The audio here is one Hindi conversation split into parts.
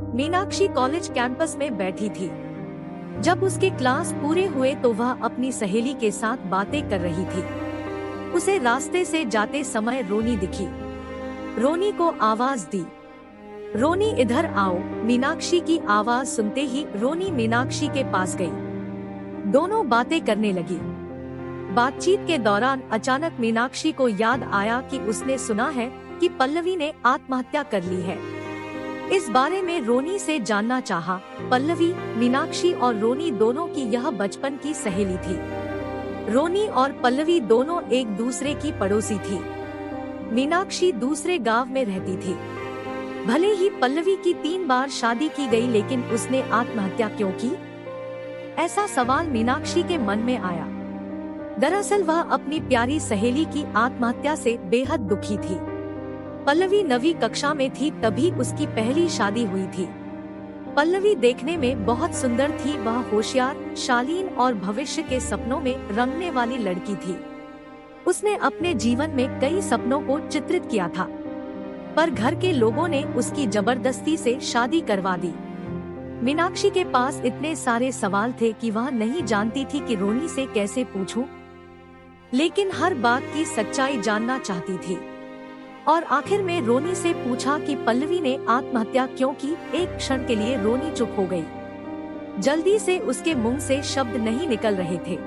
मीनाक्षी कॉलेज कैंपस में बैठी थी। जब उसके क्लास पूरे हुए तो वह अपनी सहेली के साथ बातें कर रही थी। उसे रास्ते से जाते समय रोनी दिखी। रोनी को आवाज दी, रोनी इधर आओ। मीनाक्षी की आवाज सुनते ही रोनी मीनाक्षी के पास गई। दोनों बातें करने लगी। बातचीत के दौरान अचानक मीनाक्षी को याद आया कि उसने सुना है कि पल्लवी ने आत्महत्या कर ली है। इस बारे में रोनी से जानना चाहा। पल्लवी, मीनाक्षी और रोनी दोनों की यह बचपन की सहेली थी। रोनी और पल्लवी दोनों एक दूसरे की पड़ोसी थी। मीनाक्षी दूसरे गांव में रहती थी। भले ही पल्लवी की 3 बार शादी की गई, लेकिन उसने आत्महत्या क्यों की? ऐसा सवाल मीनाक्षी के मन में आया। दरअसल वह अपनी प्यारी सहेली की आत्महत्या से बेहद दुखी थी। पल्लवी 9वीं कक्षा में थी तभी उसकी पहली शादी हुई थी। पल्लवी देखने में बहुत सुंदर थी। वह होशियार, शालीन और भविष्य के सपनों में रंगने वाली लड़की थी। उसने अपने जीवन में कई सपनों को चित्रित किया था, पर घर के लोगों ने उसकी जबरदस्ती से शादी करवा दी। मीनाक्षी के पास इतने सारे सवाल थे कि वह नहीं जानती थी कि रोनी से कैसे पूछूं, लेकिन हर बात की सच्चाई जानना चाहती थी। और आखिर में रोनी से पूछा कि पल्लवी ने आत्महत्या क्यों की। एक क्षण के लिए रोनी चुप हो गई। जल्दी से उसके मुंह से शब्द नहीं निकल रहे थे।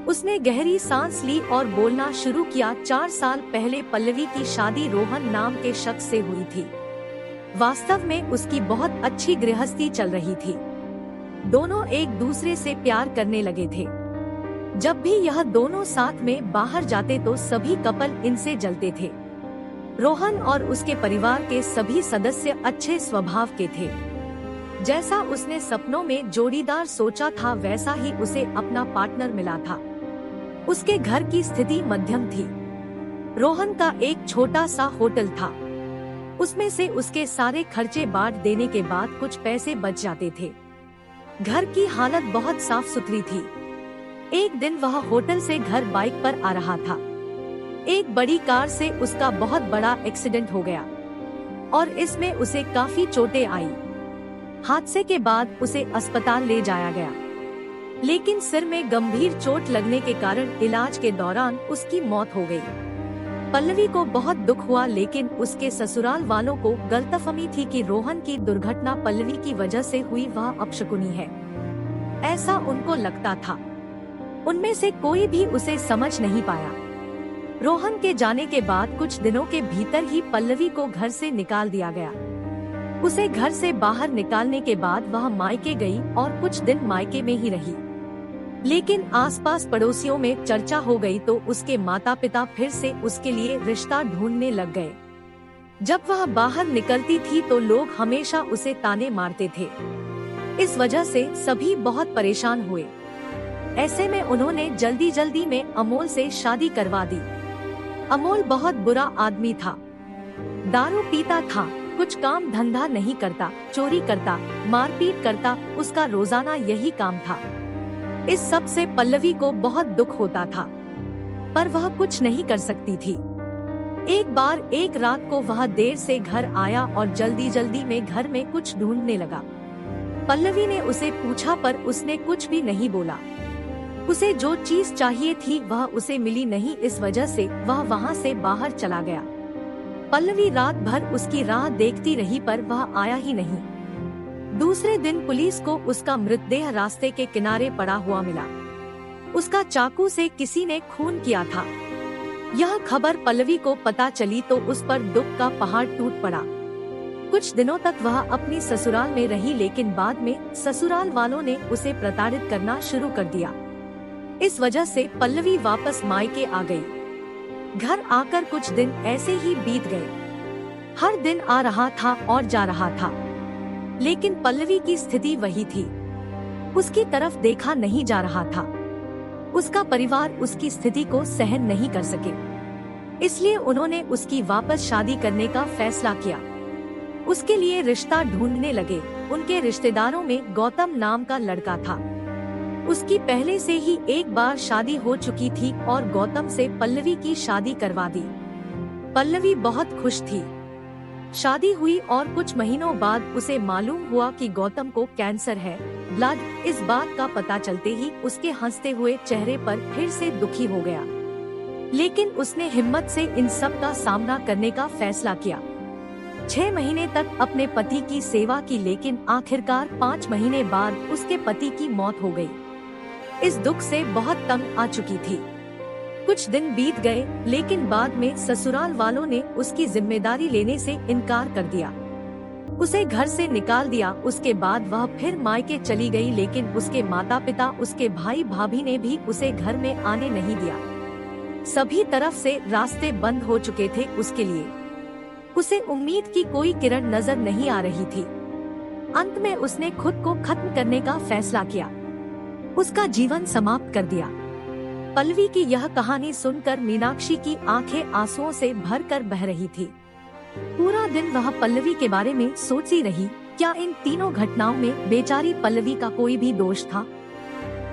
उसने गहरी सांस ली और बोलना शुरू किया। 4 साल पहले पल्लवी की शादी रोहन नाम के शख्स से हुई थी। वास्तव में उसकी बहुत अच्छी गृहस्थी चल रही थी। दोनों एक दूसरे से प्यार करने लगे थे। जब भी यह दोनों साथ में बाहर जाते तो सभी कपल इनसे जलते थे। रोहन और उसके परिवार के सभी सदस्य अच्छे स्वभाव के थे। जैसा उसने सपनों में जोड़ीदार सोचा था, वैसा ही उसे अपना पार्टनर मिला था। उसके घर की स्थिति मध्यम थी। रोहन का एक छोटा सा होटल था। उसमें से उसके सारे खर्चे बांट देने के बाद कुछ पैसे बच जाते थे। घर की हालत बहुत साफ सुथरी थी। एक दिन वह होटल से घर बाइक पर आ रहा था। एक बड़ी कार से उसका बहुत बड़ा एक्सीडेंट हो गया और इसमें उसे काफी चोटें आई। हादसे के बाद उसे अस्पताल ले जाया गया, लेकिन सिर में गंभीर चोट लगने के कारण इलाज के दौरान उसकी मौत हो गई। पल्लवी को बहुत दुख हुआ, लेकिन उसके ससुराल वालों को गलतफहमी थी कि रोहन की दुर्घटना पल्लवी की वजह से हुई, वह अपशकुनी है, ऐसा उनको लगता था। उनमें से कोई भी उसे समझ नहीं पाया। रोहन के जाने के बाद कुछ दिनों के भीतर ही पल्लवी को घर से निकाल दिया गया। उसे घर से बाहर निकालने के बाद वह मायके गई और कुछ दिन मायके में ही रही। लेकिन आसपास पड़ोसियों में चर्चा हो गई तो उसके माता पिता फिर से उसके लिए रिश्ता ढूंढने लग गए। जब वह बाहर निकलती थी तो लोग हमेशा उसे ताने मारते थे। इस वजह से सभी बहुत परेशान हुए। ऐसे में उन्होंने जल्दी जल्दी में अमोल से शादी करवा दी। अमोल बहुत बुरा आदमी था। दारू पीता था, कुछ काम धंधा नहीं करता, चोरी करता, मारपीट करता, उसका रोजाना यही काम था। इस सब से पल्लवी को बहुत दुख होता था, पर वह कुछ नहीं कर सकती थी। एक बार एक रात को वह देर से घर आया और जल्दी जल्दी में घर में कुछ ढूंढने लगा। पल्लवी ने उसे पूछा पर उसने कुछ भी नहीं बोला। उसे जो चीज चाहिए थी वह उसे मिली नहीं, इस वजह से वह वहां से बाहर चला गया। पल्लवी रात भर उसकी राह देखती रही पर वह आया ही नहीं। दूसरे दिन पुलिस को उसका मृतदेह रास्ते के किनारे पड़ा हुआ मिला। उसका चाकू से किसी ने खून किया था। यह खबर पल्लवी को पता चली तो उस पर दुख का पहाड़ टूट पड़ा। कुछ दिनों तक वह अपनी ससुराल में रही, लेकिन बाद में ससुराल वालों ने उसे प्रताड़ित करना शुरू कर दिया। इस वजह से पल्लवी वापस मायके आ गई। घर आकर कुछ दिन ऐसे ही बीत गए। हर दिन आ रहा था और जा रहा था, लेकिन पल्लवी की स्थिति वही थी। उसकी तरफ देखा नहीं जा रहा था। उसका परिवार उसकी स्थिति को सहन नहीं कर सके, इसलिए उन्होंने उसकी वापस शादी करने का फैसला किया। उसके लिए रिश्ता ढूंढने लगे। उनके रिश्तेदारों में गौतम नाम का लड़का था। उसकी पहले से ही एक बार शादी हो चुकी थी और गौतम से पल्लवी की शादी करवा दी। पल्लवी बहुत खुश थी। शादी हुई और कुछ महीनों बाद उसे मालूम हुआ कि गौतम को कैंसर है। ब्लड इस बात का पता चलते ही उसके हंसते हुए चेहरे पर फिर से दुखी हो गया, लेकिन उसने हिम्मत से इन सब का सामना करने का फैसला किया। 6 महीने तक अपने पति की सेवा की, लेकिन आखिरकार 5 महीने बाद उसके पति की मौत हो गई। इस दुख से बहुत तंग आ चुकी थी। कुछ दिन बीत गए, लेकिन बाद में ससुराल वालों ने उसकी जिम्मेदारी लेने से इनकार कर दिया। उसे घर से निकाल दिया। उसके बाद वह फिर मायके चली गई, लेकिन उसके माता पिता, उसके भाई भाभी ने भी उसे घर में आने नहीं दिया। सभी तरफ से रास्ते बंद हो चुके थे उसके लिए। उसे उम्मीद की कोई किरण नजर नहीं आ रही थी। अंत में उसने खुद को खत्म करने का फैसला किया, उसका जीवन समाप्त कर दिया। पल्लवी की यह कहानी सुनकर मीनाक्षी की आंखें आंसुओं से भरकर बह रही थी। पूरा दिन वह पल्लवी के बारे में सोचती रही। क्या इन तीनों घटनाओं में बेचारी पल्लवी का कोई भी दोष था?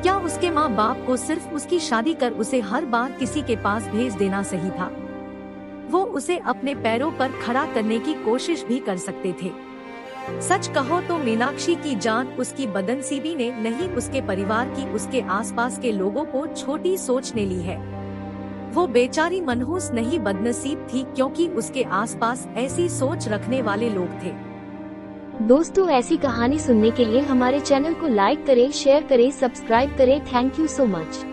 क्या उसके माँ बाप को सिर्फ उसकी शादी कर उसे हर बार किसी के पास भेज देना सही था? वो उसे अपने पैरों पर खड़ा करने की कोशिश भी कर सकते थे। सच कहो तो मीनाक्षी की जान उसकी बदनसीबी ने नहीं, उसके परिवार की, उसके आसपास के लोगों को छोटी सोचने ली है। वो बेचारी मनहूस नहीं, बदनसीब थी, क्योंकि उसके आसपास ऐसी सोच रखने वाले लोग थे। दोस्तों, ऐसी कहानी सुनने के लिए हमारे चैनल को लाइक करें, शेयर करें, सब्सक्राइब करें। Thank you so much.